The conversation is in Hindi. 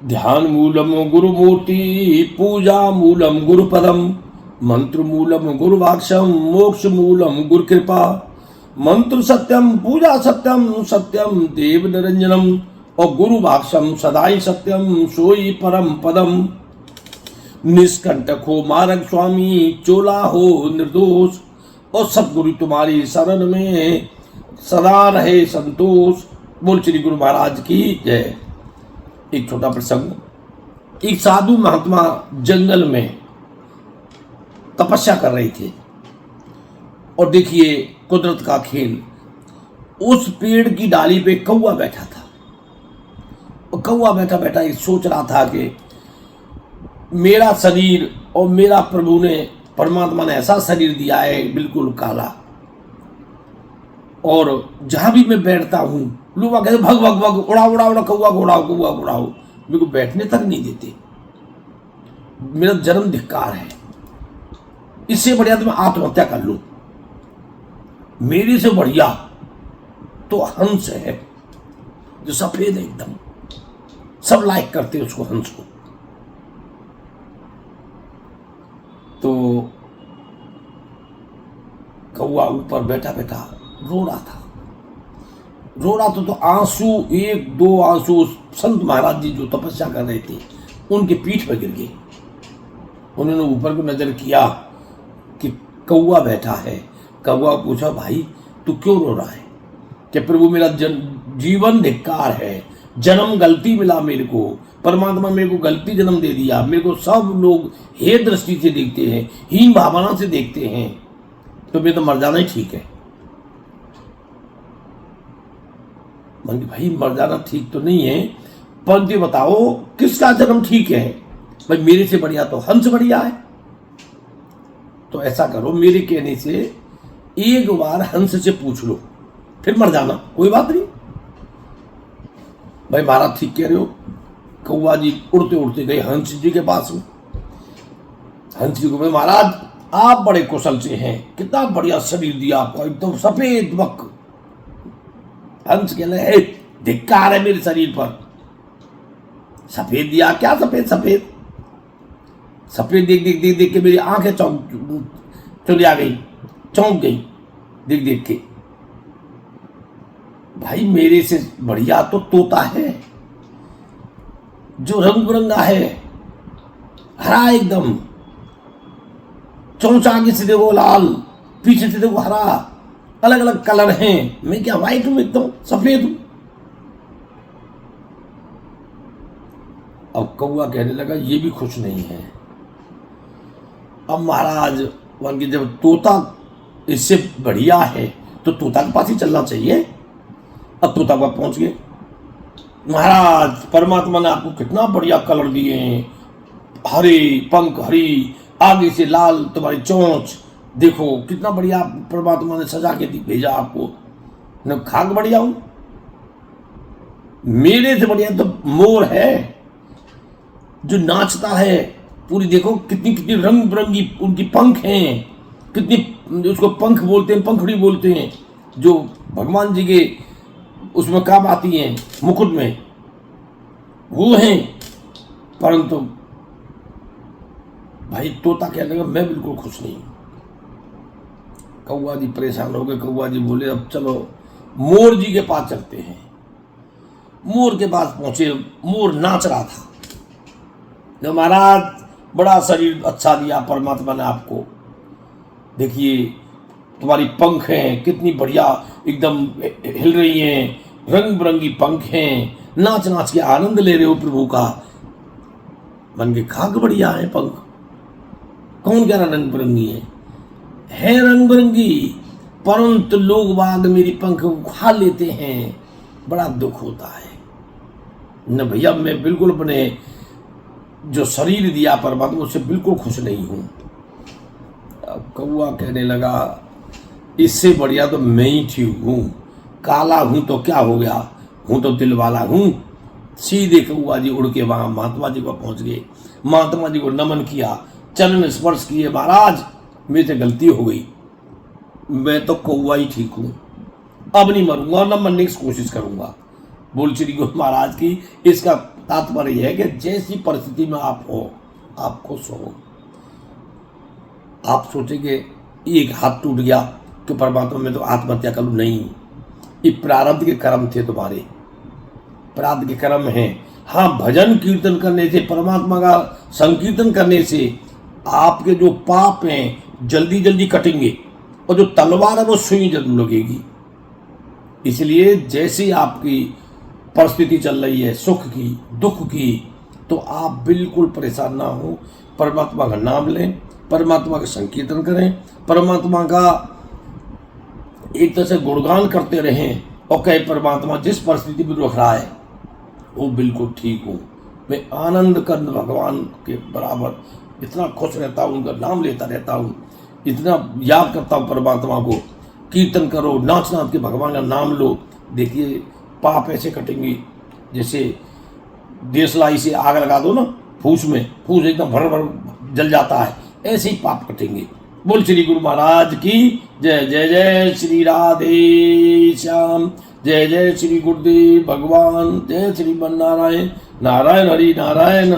ध्यान मूलम गुरुमूर्ति पूजा मूलम गुरुपदम मंत्र मूलम गुरुवाक्षम मोक्ष मूलम गुरु कृपा मंत्र सत्यम पूजा सत्यम सत्यम देव निरंजनम और गुरुवाक्षम सदाई सत्यम सोई परम पदम निष्कंटक हो मार्ग स्वामी चोला हो निर्दोष और सदगुरु तुम्हारी शरण में सदा रहे संतोष। बोल श्री गुरु महाराज की जय। एक छोटा प्रसंग, एक साधु महात्मा जंगल में तपस्या कर रहे थे और देखिए कुदरत का खेल, उस पेड़ की डाली पे कौवा बैठा था और कौवा बैठा बैठा ये सोच रहा था कि मेरा शरीर और मेरा प्रभु ने परमात्मा ने ऐसा शरीर दिया है बिल्कुल काला, और जहां भी मैं बैठता हूं लोग कहते भग भग भग उड़ा उड़ा उड़ा कौवा कौवा उड़ाओ, मेरे को बैठने तक नहीं देते। मेरा जन्म धिक्कार है, इससे बढ़िया तो मैं आत्महत्या कर लूं। मेरे से बढ़िया तो हंस है जो सफेद है एकदम, सब लाइक करते हैं उसको, हंस को। तो कौवा ऊपर बैठा बैठा रो रहा था तो आंसू, एक दो आंसू संत महाराज जी जो तपस्या कर रहे थे उनके पीठ पर गिर गए। उन्होंने ऊपर को नजर किया कि कौवा बैठा है। कौवा पूछा, भाई तू क्यों रो रहा है? कि प्रभु मेरा जीवन धिक्कार है, जन्म गलती मिला मेरे को, परमात्मा मेरे को गलती जन्म दे दिया, मेरे को सब लोग हे दृष्टि से देखते हैं, हीन भावना से देखते हैं, तो मैं तो मर जाना ही ठीक है। मन भाई मर जाना ठीक तो नहीं है, पर ये बताओ किसका जन्म ठीक है? भाई मेरे से बढ़िया तो हंस बढ़िया है। तो ऐसा करो, मेरे कहने से एक बार हंस से पूछ लो, फिर मर जाना, कोई बात नहीं। भाई महाराज ठीक कह रहे हो। कौवा जी उड़ते उड़ते गए हंस जी के पास में। हंस जी को बोले, महाराज आप बड़े कुशल से हैं, कितना बढ़िया शरीर दिया आपको, एकदम सफेद बक। हंस कह रहे, धिक्कार है मेरे शरीर पर, सफेद दिया क्या? सफेद सफेद सफेद देख देख देख देख के मेरी आंखें चली गई, चौंक गई देख देख के। भाई मेरे से बढ़िया तो तोता है जो रंग बिरंगा है, हरा एकदम, चोंच आगे से देखो लाल, पीछे से देखो हरा, अलग अलग कलर हैं। मैं क्या व्हाइट हूं, एकदम सफेद हूं। अब कौवा कहने लगा ये भी खुश नहीं है। अब महाराज उनकी जब तोता इससे बढ़िया है तो तोता के पास ही चलना चाहिए। अब तोता पर पहुंच गए। महाराज परमात्मा ने आपको कितना बढ़िया कलर दिए हैं, हरे पंख, हरी आगे से लाल तुम्हारी चोंच, देखो कितना बढ़िया परमात्मा ने सजा के भेजा आपको। न खाक बढ़िया हूं, मेरे से बढ़िया तो मोर है जो नाचता है पूरी, देखो कितनी कितनी रंग बिरंगी उनकी पंख हैं, कितनी उसको पंख बोलते हैं, पंखुड़ी बोलते हैं, जो भगवान जी के उसमें काम आती हैं, मुकुट में वो हैं। परंतु भाई तोता कहने लगा मैं बिल्कुल खुश नहीं। कौवा जी परेशान हो गए। कौवा जी बोले अब चलो मोर जी के पास चलते हैं। मोर के पास पहुंचे। मोर नाच रहा था, जो महाराज बड़ा शरीर अच्छा दिया परमात्मा ने आपको, देखिए तुम्हारी पंख हैं कितनी बढ़िया, एकदम हिल रही हैं, रंग बिरंगी पंख हैं, नाच नाच के आनंद ले रहे हो प्रभु का। मन के खाक बढ़िया है पंख, कौन कह रहा रंग बिरंगी है रंग बिरंगी, परंतु लोग बाग मेरी पंख खा लेते हैं, बड़ा दुख होता है न भैया। मैं बिल्कुल अपने जो शरीर दिया परमात्मा उससे बिल्कुल खुश नहीं हूं। अब कौवा कहने लगा इससे बढ़िया तो मैं ही ठीक हूं, काला हूं तो क्या हो गया, हूं तो दिल वाला हूं। सीधे कौवा जी उड़ के वहां महात्मा जी को पहुंच गए। महात्मा जी को नमन किया, चरण स्पर्श किए, महाराज मेरे से गलती हो गई, मैं तो कौवा ही ठीक हूं, अब नहीं मरूंगा और न मरने की कोशिश करूंगा। बोल श्री गुरु महाराज की। इसका तात्पर्य यह है कि जैसी परिस्थिति में आप हो, आप खुश हो। आप सोचेंगे एक हाथ टूट गया तो परमात्मा में तो आत्महत्या कर लूं, नहीं, ये प्रारब्ध के कर्म थे, तुम्हारे प्रारब्ध के कर्म हैं। हाँ, भजन कीर्तन करने से, परमात्मा का संकीर्तन करने से आपके जो पाप हैं जल्दी जल्दी कटेंगे, और जो तलवार है वो सुई जरूर लगेगी। इसलिए जैसी आपकी परिस्थिति चल रही है, सुख की दुख की, तो आप बिल्कुल परेशान ना हो। परमात्मा का नाम लें, परमात्मा का संकीर्तन करें, परमात्मा का एक तरह से गुणगान करते रहें और कहे परमात्मा जिस परिस्थिति में रख रहा है वो बिल्कुल ठीक हो। मैं आनंद कंद भगवान के बराबर इतना खुश रहता हूँ, उनका नाम लेता रहता हूँ, इतना याद करता हूँ परमात्मा को। कीर्तन करो, नाच नाच के भगवान का नाम लो, देखिए पाप ऐसे कटेंगे जैसे देशलाई से आग लगा दो ना फूस में, फूस एकदम भर भर जल जाता है, ऐसे ही पाप कटेंगे। बोल श्री गुरु महाराज की जय। जय जय श्री राधे श्याम, जय जय श्री गुरुदेव भगवान, जय श्री नारायण नारायण हरि नारायण।